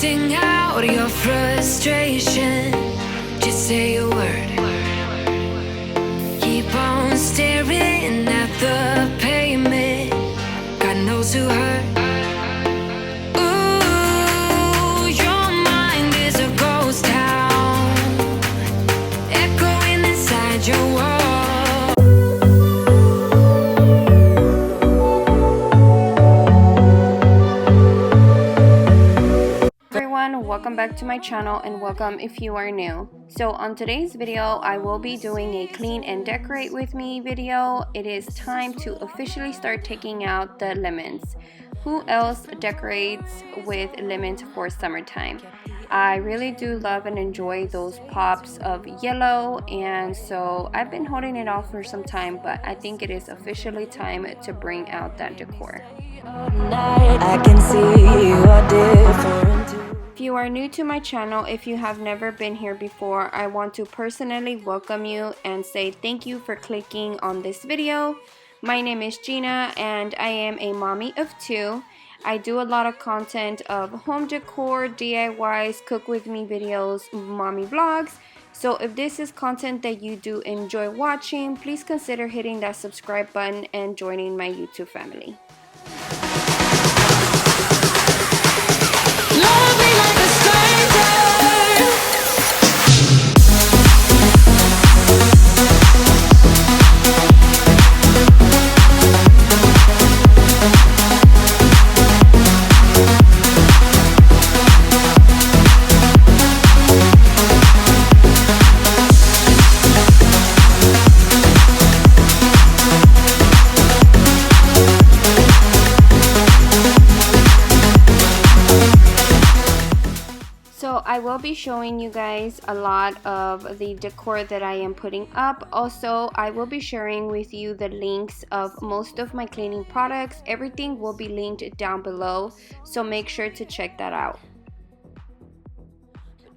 Sing out your frustration, just say a word. Keep on staring at the pavement, God knows who hurt. Ooh, your mind is a ghost town, echoing inside your wall. Welcome back to my channel, and welcome if you are new. So on today's video I will be doing a clean and decorate with me video. It is time to officially start taking out the lemons. Who else decorates with lemons for summertime? I really do love and enjoy those pops of yellow, and so I've been holding it off for some time, but I think it is officially time to bring out that decor. I can see you are different. If you are new to my channel, if you have never been here before, I want to personally welcome you and say thank you for clicking on this video. My name is Gina and I am a mommy of two. I do a lot of content of home decor, DIYs, cook with me videos, mommy vlogs. So if this is content that you do enjoy watching, please consider hitting that subscribe button and joining my YouTube family. I will be showing you guys a lot of the decor that I am putting up. Also, I will be sharing with you the links of most of my cleaning products. Everything will be linked down below, so make sure to check that out.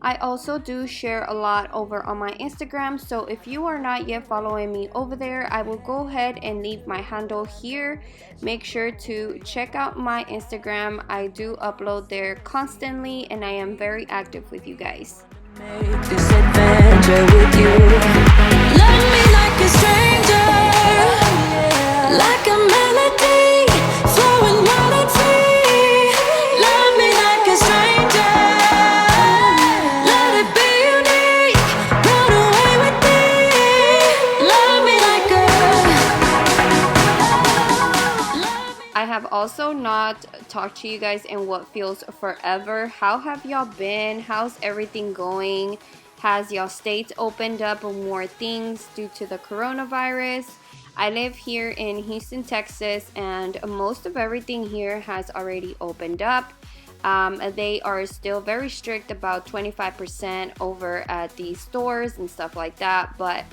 I also do share a lot over on my Instagram, so if you are not yet following me over there, I will go ahead and leave my handle here. Make sure to check out my Instagram. I do upload there constantly and I am very active with you guys. Make this adventure with you. Love me like a stranger, like a melody flowing wild and free. Love me like a stranger. I have also not talked to you guys in what feels forever. How have y'all been? How's everything going? Has y'all states opened up more things due to the coronavirus? I live here in Houston, Texas, and most of everything here has already opened up. They are still very strict about 25% over at the stores and stuff like that, but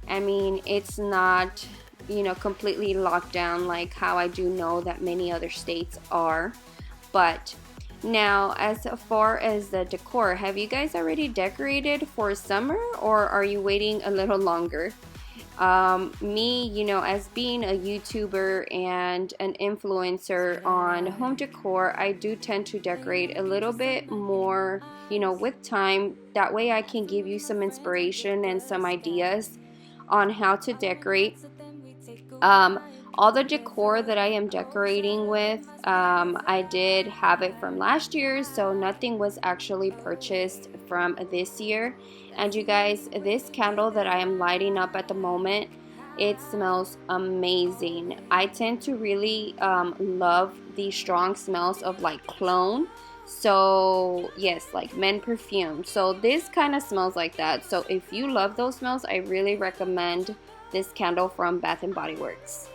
I mean, it's not, you know, completely locked down like how I do know that many other states are. But now, as far as the decor, have you guys already decorated for summer, or are you waiting a little longer? Me, you know, as being a YouTuber and an influencer on home decor, I do tend to decorate a little bit more, you know, with time. That way I can give you some inspiration and some ideas on how to decorate. All the decor that I am decorating with, I did have it from last year, so nothing was actually purchased from this year. And you guys, this candle that I am lighting up at the moment, it smells amazing. I tend to really love the strong smells of like cologne. So yes, like men perfume. So this kind of smells like that. So if you love those smells, I really recommend this candle from Bath and Body Works.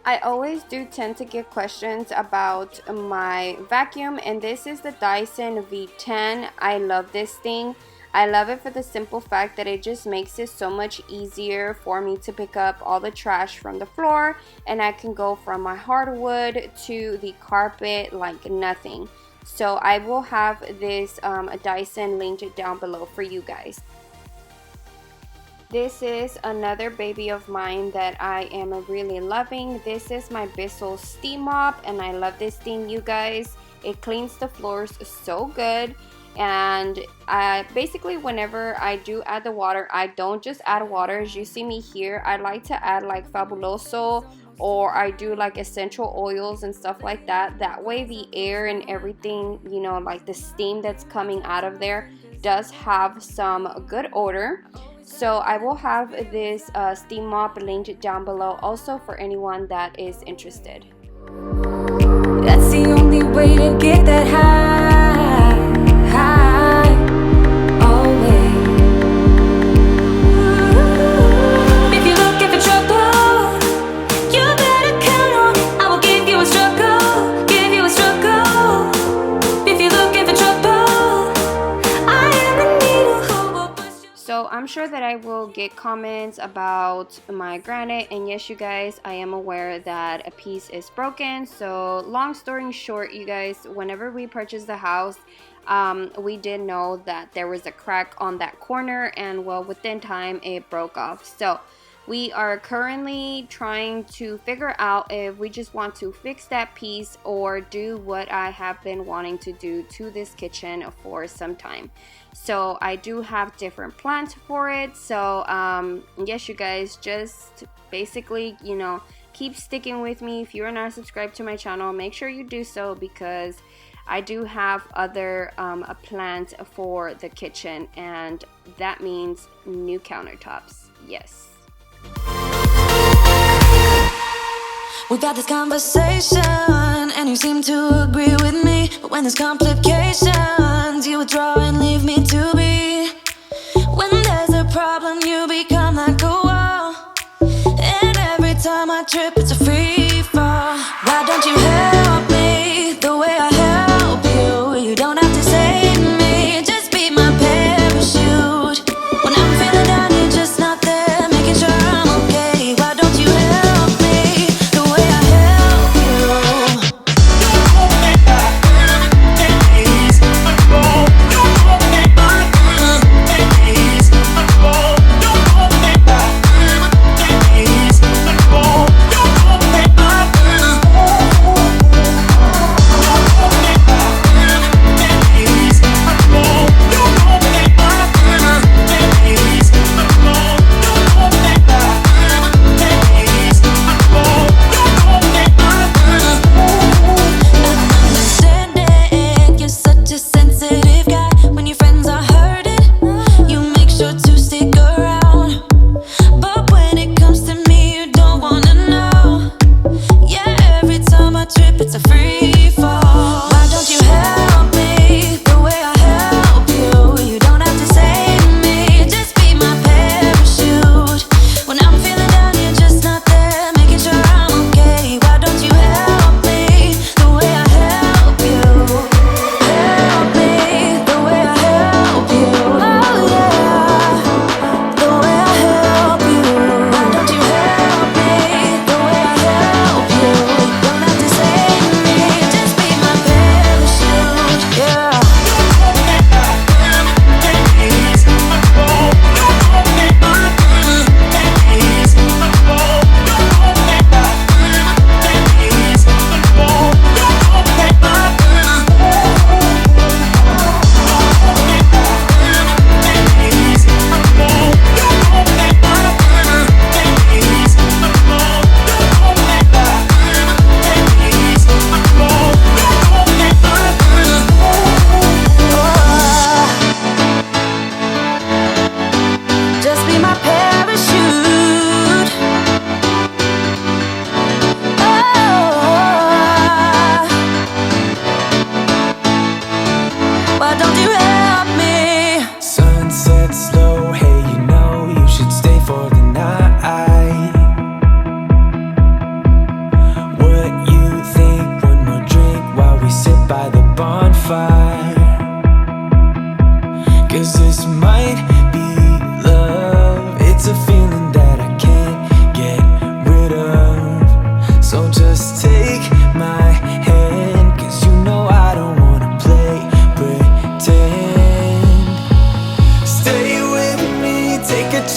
I always do tend to get questions about my vacuum, and this is the Dyson V10. I love this thing. I love it for the simple fact that it just makes it so much easier for me to pick up all the trash from the floor, and I can go from my hardwood to the carpet like nothing. So I will have this Dyson linked down below for you guys. This is another baby of mine that I am really loving. This is my Bissell steam mop, and I love this thing, you guys. It cleans the floors so good. And basically whenever I do add the water, I don't just add water. As you see me here, I like to add like Fabuloso, or I do like essential oils and stuff like that. That way the air and everything, you know, like the steam that's coming out of there does have some good odor. So I will have this steam mop linked down below also for anyone that is interested. That's the only way to get that high, always. If you're looking for trouble, you better count on it. I will give you a struggle, give you a struggle. If you're looking for trouble, I am the needle who will push you. So I'm sure that I will get comments about my granite, and yes, you guys, I am aware that a piece is broken. So long story short, you guys, whenever we purchased the house, we did know that there was a crack on that corner, and well, within time it broke off. So we are currently trying to figure out if we just want to fix that piece or do what I have been wanting to do to this kitchen for some time. So I do have different plans for it. So yes, you guys, just basically, you know, keep sticking with me. If you're not subscribed to my channel, make sure you do so, because I do have other plans for the kitchen, and that means new countertops. Yes. We've had this conversation, and you seem to agree with me. But when there's complications, you withdraw and leave me to be. When there's a problem, you become like a wall, and every time I trip, it's a free fall. Why don't you help me the way I help you? You don't have to save me, just be my parachute. When I'm feeling down, you're just not there, making sure I'm okay. Why don't you help me the way I help you?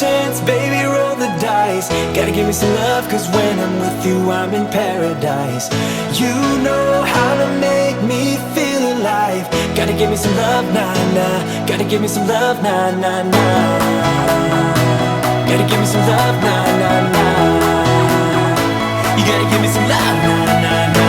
chance. eyes. You know how to make me feel alive. Gotta give me some love, nah, nah. Gotta give me some love, nah, nah, nah. Gotta give me some love, nah, nah, nah. You gotta give me some love, nah, nah, nah.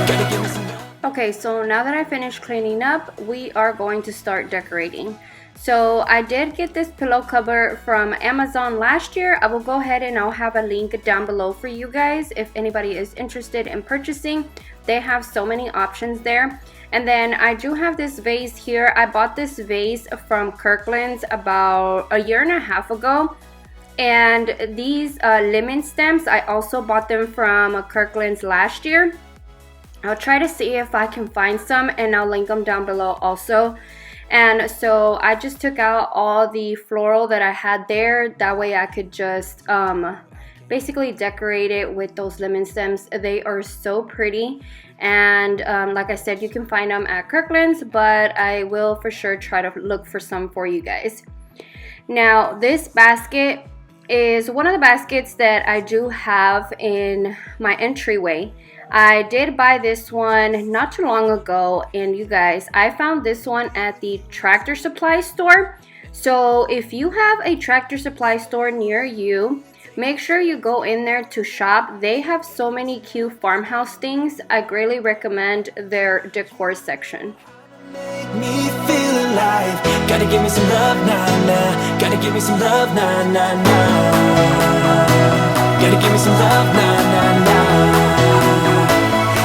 Gotta give me some love. Okay, so now that I finished cleaning up, we are going to start decorating. So I did get this pillow cover from Amazon last year. I will go ahead and I'll have a link down below for you guys if anybody is interested in purchasing. They have so many options there. And then I do have this vase here. I bought this vase from Kirkland's about a year and a half ago. And these lemon stems, I also bought them from Kirkland's last year. I'll try to see if I can find some and I'll link them down below also. And so I just took out all the floral that I had there. That way I could just basically decorate it with those lemon stems. They are so pretty. And like I said, you can find them at Kirkland's, but I will for sure try to look for some for you guys. Now this basket is one of the baskets that I do have in my entryway. I did buy this one not too long ago, and you guys, I found this one at the Tractor Supply store. So if you have a Tractor Supply store near you, make sure you go in there to shop. They have so many cute farmhouse things. I greatly recommend their decor section. Make me feel alive. Gotta give me some love, nah, nah. Gotta give me some love, nah, nah, nah. Gotta give me some love, nah, nah, nah.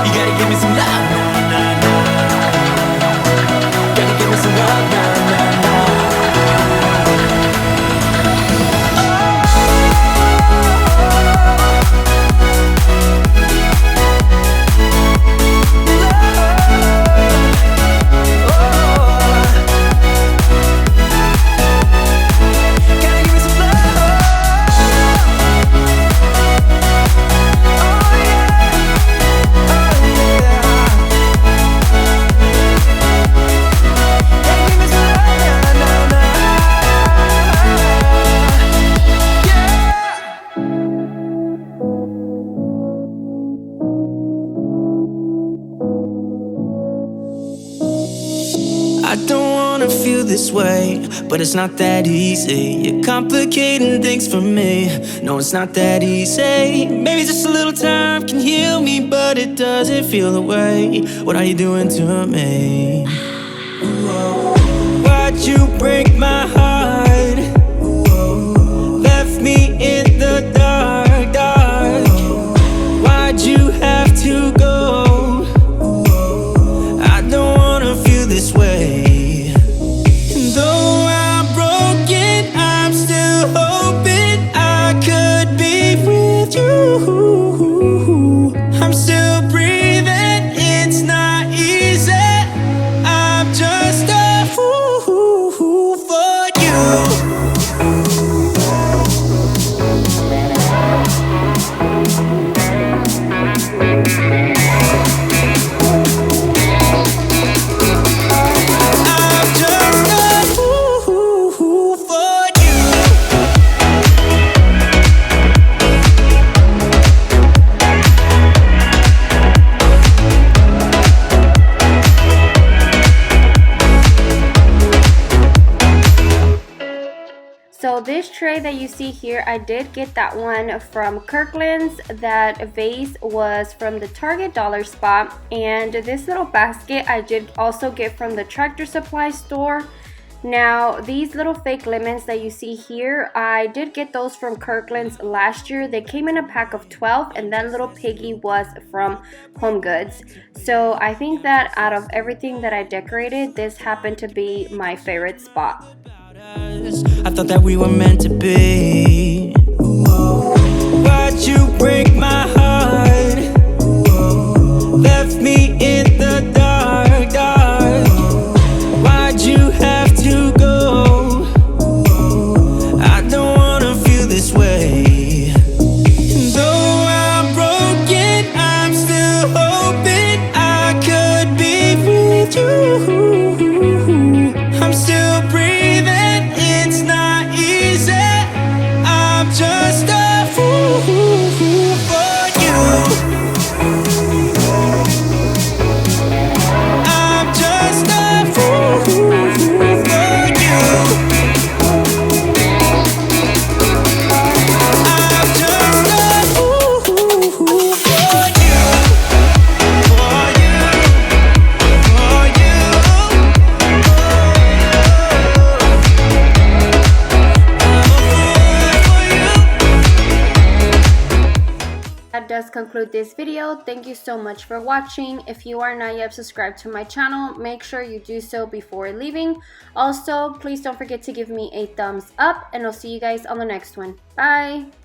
You gotta give me some love, nah, nah, nah. Gotta give me some love, nah, nah, nah. I don't wanna feel this way, but it's not that easy. You're complicating things for me. No, it's not that easy. Maybe just a little time can heal me, but it doesn't feel the way. What are you doing to me? Why'd you break my heart? Left me in the dark, dark. Why'd you have to go? I don't wanna feel this way. Though I'm broken, I'm still hoping I could be with you. I'm still breathing, it's not easy. I'm just a fool for you. So this tray that you see here, I did get that one from Kirkland's. That vase was from the Target dollar spot. And this little basket I did also get from the Tractor Supply store. Now these little fake lemons that you see here, I did get those from Kirkland's last year. They came in a pack of 12 and that little piggy was from Home Goods. So I think that out of everything that I decorated, this happened to be my favorite spot. I thought that we were meant to be. Why'd you break my heart? Left me in the dark, dark. Why'd you have to go? I don't wanna feel this way. Though I'm broken, I'm still hoping I could be with you. I'm still breathing, it's not easy. I'm just a fool for you. conclude this video. Thank you so much for watching. If you are not yet subscribed to my channel, make sure you do so before leaving. Also, please don't forget to give me a thumbs up, and I'll see you guys on the next one. Bye!